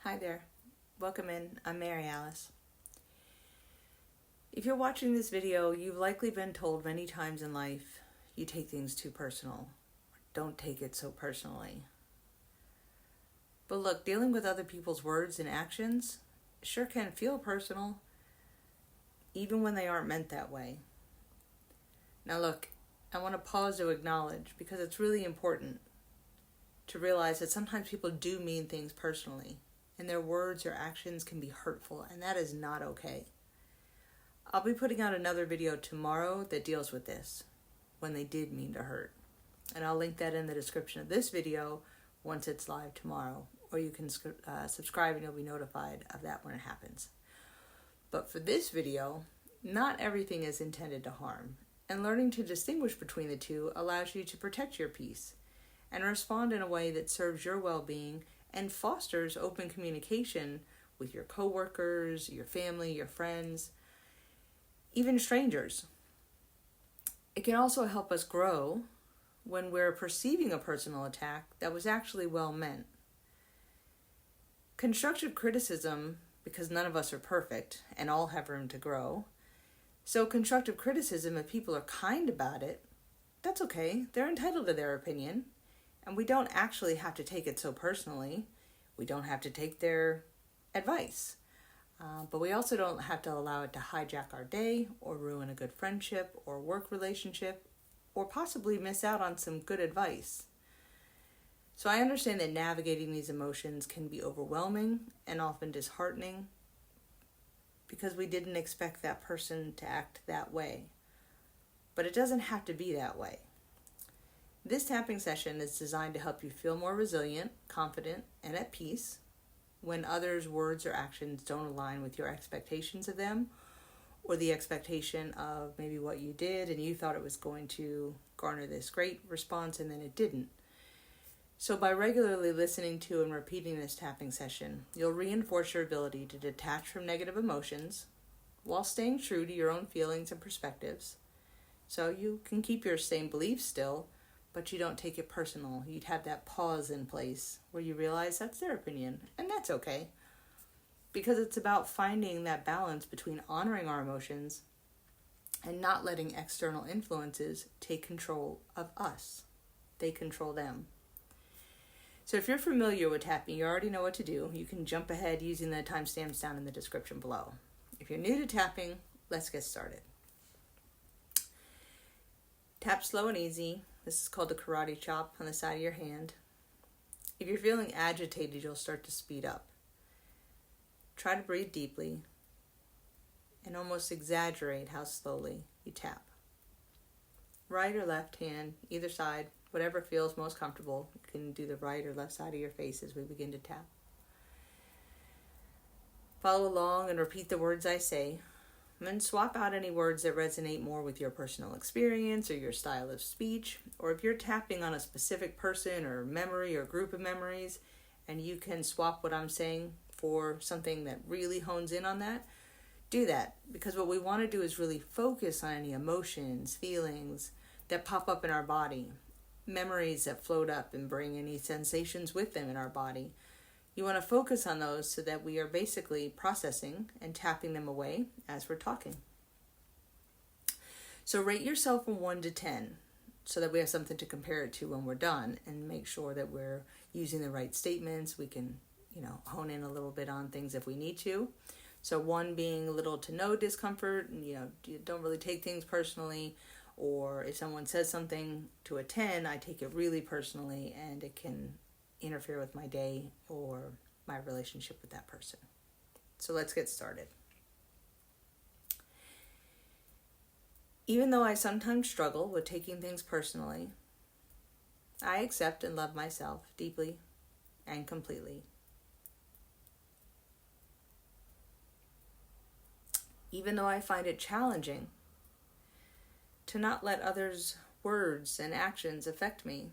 Hi there. Welcome in. I'm Mary Alice. If you're watching this video, you've likely been told many times in life, you take things too personal. Don't take it so personally. But look, dealing with other people's words and actions sure can feel personal, even when they aren't meant that way. Now look, I want to pause to acknowledge, because it's really important to realize that sometimes people do mean things personally, and their words or actions can be hurtful, and that is not okay. I'll be putting out another video tomorrow that deals with this, when they did mean to hurt. And I'll link that in the description of this video once it's live tomorrow, or you can subscribe and you'll be notified of that when it happens. But for this video, not everything is intended to harm, and learning to distinguish between the two allows you to protect your peace and respond in a way that serves your well-being and fosters open communication with your coworkers, your family, your friends, even strangers. It can also help us grow when we're perceiving a personal attack that was actually well meant. Constructive criticism, because none of us are perfect and all have room to grow, so constructive criticism, if people are kind about it, that's okay. They're entitled to their opinion. And we don't actually have to take it so personally. We don't have to take their advice. But we also don't have to allow it to hijack our day or ruin a good friendship or work relationship or possibly miss out on some good advice. So I understand that navigating these emotions can be overwhelming and often disheartening because we didn't expect that person to act that way. But it doesn't have to be that way. This tapping session is designed to help you feel more resilient, confident, and at peace when others' words or actions don't align with your expectations of them, or the expectation of maybe what you did and you thought it was going to garner this great response and then it didn't. So by regularly listening to and repeating this tapping session, you'll reinforce your ability to detach from negative emotions while staying true to your own feelings and perspectives. So you can keep your same beliefs still, but you don't take it personal. You'd have that pause in place where you realize that's their opinion, and that's okay. Because it's about finding that balance between honoring our emotions and not letting external influences take control of us. They control them. So if you're familiar with tapping, you already know what to do. You can jump ahead using the timestamps down in the description below. If you're new to tapping, let's get started. Tap slow and easy. This is called the karate chop on the side of your hand. If you're feeling agitated, you'll start to speed up. Try to breathe deeply and almost exaggerate how slowly you tap. Right or left hand, either side, whatever feels most comfortable. You can do the right or left side of your face as we begin to tap. Follow along and repeat the words I say. And then swap out any words that resonate more with your personal experience or your style of speech. Or if you're tapping on a specific person or memory or group of memories, and you can swap what I'm saying for something that really hones in on that, do that. Because what we want to do is really focus on any emotions, feelings that pop up in our body, memories that float up and bring any sensations with them in our body. You want to focus on those so that we are basically processing and tapping them away as we're talking. So rate yourself from 1 to 10 so that we have something to compare it to when we're done, and make sure that we're using the right statements. We can, hone in a little bit on things if we need to. So 1 being little to no discomfort, and you don't really take things personally. Or if someone says something to a 10, I take it really personally and it can interfere with my day or my relationship with that person. So let's get started. Even though I sometimes struggle with taking things personally, I accept and love myself deeply and completely. Even though I find it challenging to not let others' words and actions affect me,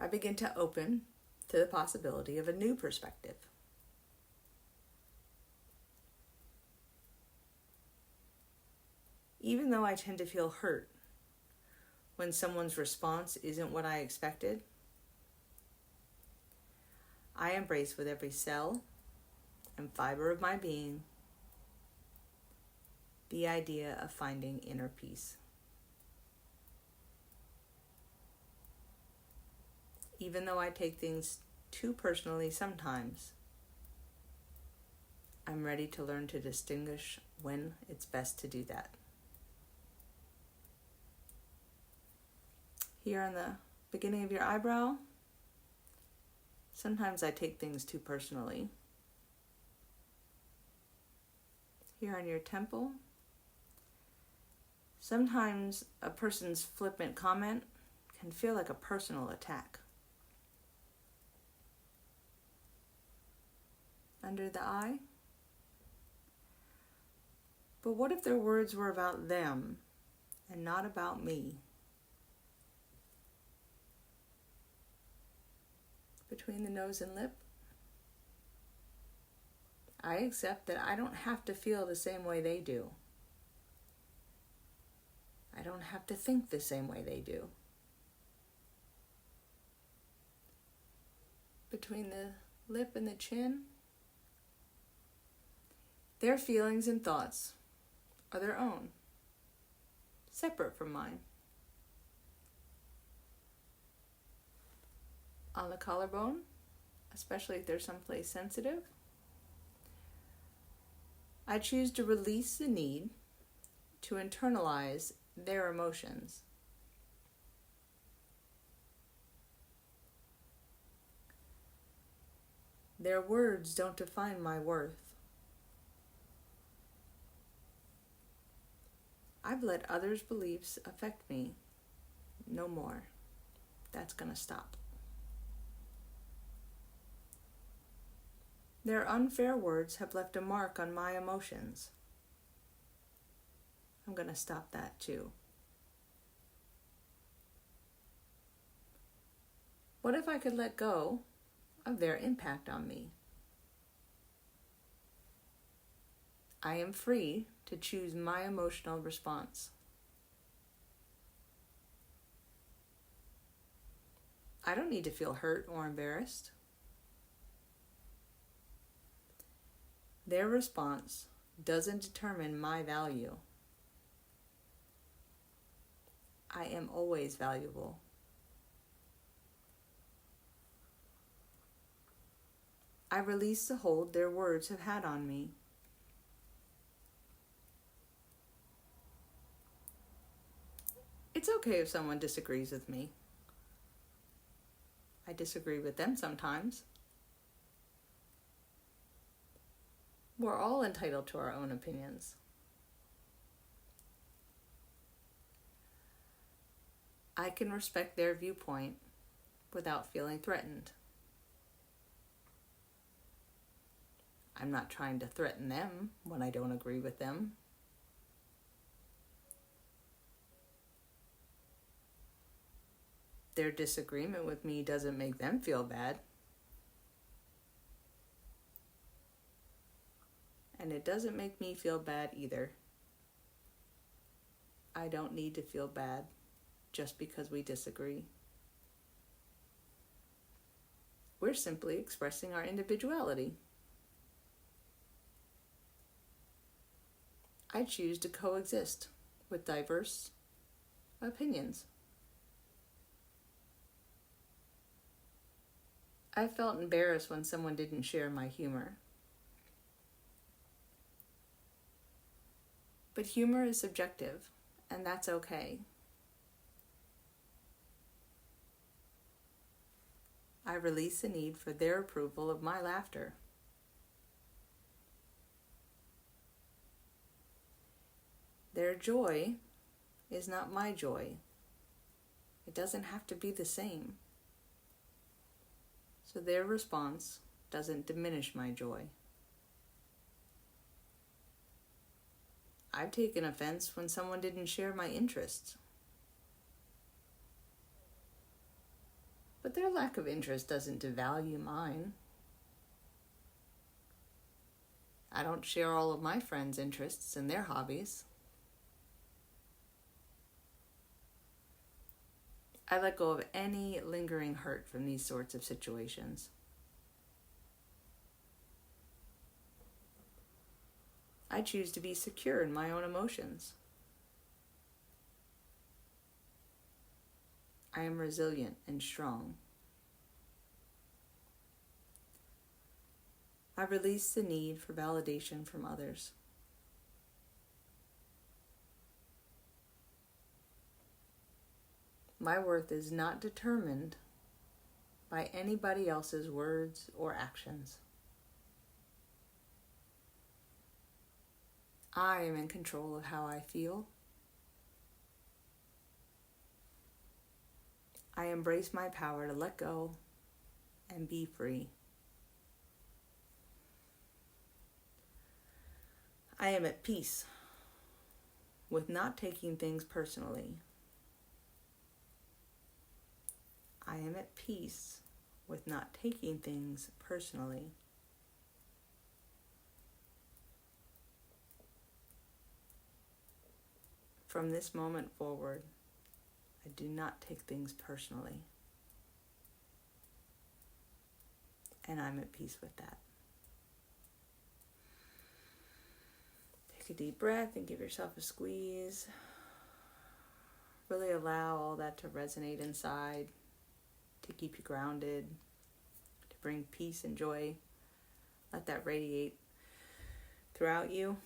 I begin to open to the possibility of a new perspective. Even though I tend to feel hurt when someone's response isn't what I expected, I embrace with every cell and fiber of my being the idea of finding inner peace. Even though I take things too personally sometimes, I'm ready to learn to distinguish when it's best to do that. Here on the beginning of your eyebrow, sometimes I take things too personally. Here on your temple, sometimes a person's flippant comment can feel like a personal attack. Under the eye, but what if their words were about them and not about me? Between the nose and lip, I accept that I don't have to feel the same way they do. I don't have to think the same way they do. Between the lip and the chin, their feelings and thoughts are their own, separate from mine. On the collarbone, especially if there's someplace sensitive, I choose to release the need to internalize their emotions. Their words don't define my worth. I've let others' beliefs affect me. No more. That's going to stop. Their unfair words have left a mark on my emotions. I'm going to stop that too. What if I could let go of their impact on me? I am free to choose my emotional response. I don't need to feel hurt or embarrassed. Their response doesn't determine my value. I am always valuable. I release the hold their words have had on me. It's okay if someone disagrees with me. I disagree with them sometimes. We're all entitled to our own opinions. I can respect their viewpoint without feeling threatened. I'm not trying to threaten them when I don't agree with them. Their disagreement with me doesn't make them feel bad. And it doesn't make me feel bad either. I don't need to feel bad just because we disagree. We're simply expressing our individuality. I choose to coexist with diverse opinions. I felt embarrassed when someone didn't share my humor. But humor is subjective, and that's okay. I release the need for their approval of my laughter. Their joy is not my joy. It doesn't have to be the same. So their response doesn't diminish my joy. I've taken offense when someone didn't share my interests. But their lack of interest doesn't devalue mine. I don't share all of my friends' interests and their hobbies. I let go of any lingering hurt from these sorts of situations. I choose to be secure in my own emotions. I am resilient and strong. I release the need for validation from others. My worth is not determined by anybody else's words or actions. I am in control of how I feel. I embrace my power to let go and be free. I am at peace with not taking things personally. I am at peace with not taking things personally. From this moment forward, I do not take things personally. And I'm at peace with that. Take a deep breath and give yourself a squeeze. Really allow all that to resonate inside, to keep you grounded, to bring peace and joy. Let that radiate throughout you.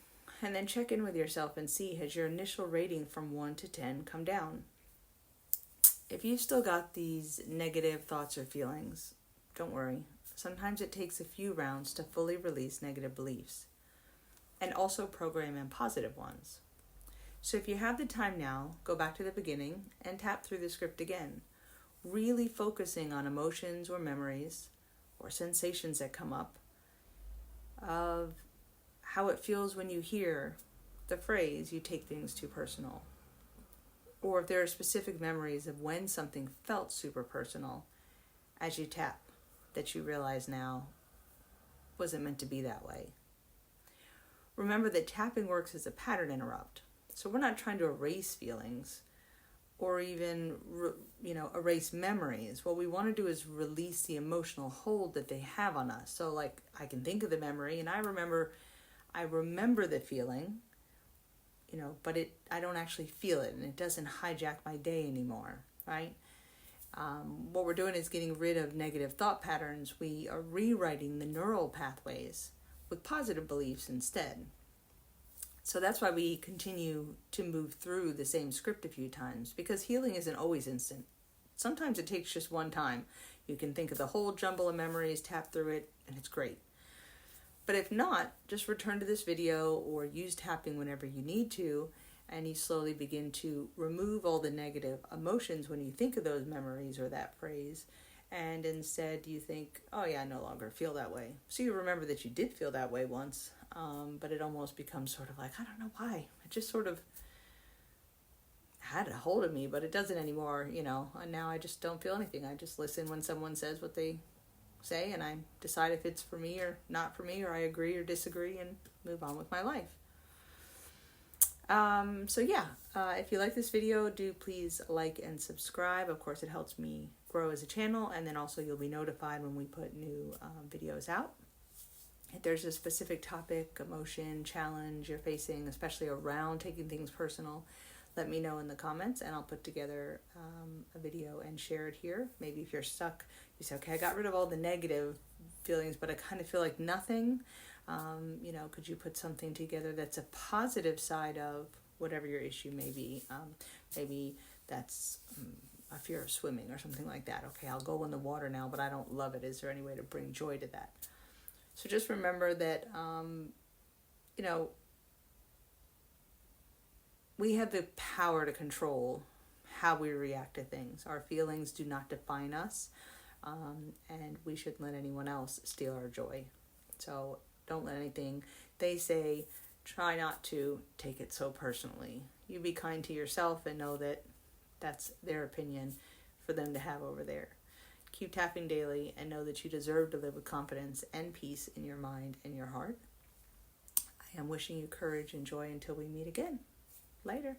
And then check in with yourself and see, has your initial rating from 1 to 10 come down? If you've still got these negative thoughts or feelings, don't worry. Sometimes it takes a few rounds to fully release negative beliefs and also program in positive ones. So if you have the time now, go back to the beginning and tap through the script again, really focusing on emotions or memories or sensations that come up of how it feels when you hear the phrase, you take things too personal. Or if there are specific memories of when something felt super personal as you tap, that you realize now wasn't meant to be that way. Remember that tapping works as a pattern interrupt. So we're not trying to erase feelings or even, erase memories. What we want to do is release the emotional hold that they have on us. So like I can think of the memory and I remember the feeling, but I don't actually feel it and it doesn't hijack my day anymore, right? What we're doing is getting rid of negative thought patterns. We are rewriting the neural pathways with positive beliefs instead. So that's why we continue to move through the same script a few times, because healing isn't always instant. Sometimes it takes just one time. You can think of the whole jumble of memories, tap through it, and it's great. But if not, just return to this video or use tapping whenever you need to, and you slowly begin to remove all the negative emotions when you think of those memories or that phrase, and instead you think, oh yeah, I no longer feel that way. So you remember that you did feel that way once, but it almost becomes sort of like, I don't know why. It just sort of had a hold of me, but it doesn't anymore, and now I just don't feel anything. I just listen when someone says what they say, and I decide if it's for me or not for me, or I agree or disagree and move on with my life. If you like this video, do please like and subscribe. Of course, it helps me grow as a channel, and then also you'll be notified when we put new videos out. If there's a specific topic, emotion, challenge you're facing, especially around taking things personal, let me know in the comments and I'll put together a video and share it here. Maybe if you're stuck, you say, okay, I got rid of all the negative feelings, but I kind of feel like nothing. Could you put something together that's a positive side of whatever your issue may be? Maybe that's a fear of swimming or something like that. Okay, I'll go in the water now, but I don't love it. Is there any way to bring joy to that? So just remember that, we have the power to control how we react to things. Our feelings do not define us, and we shouldn't let anyone else steal our joy. So don't let anything they say, try not to take it so personally. You be kind to yourself and know that that's their opinion for them to have over there. Keep tapping daily and know that you deserve to live with confidence and peace in your mind and your heart. I am wishing you courage and joy until we meet again. Later.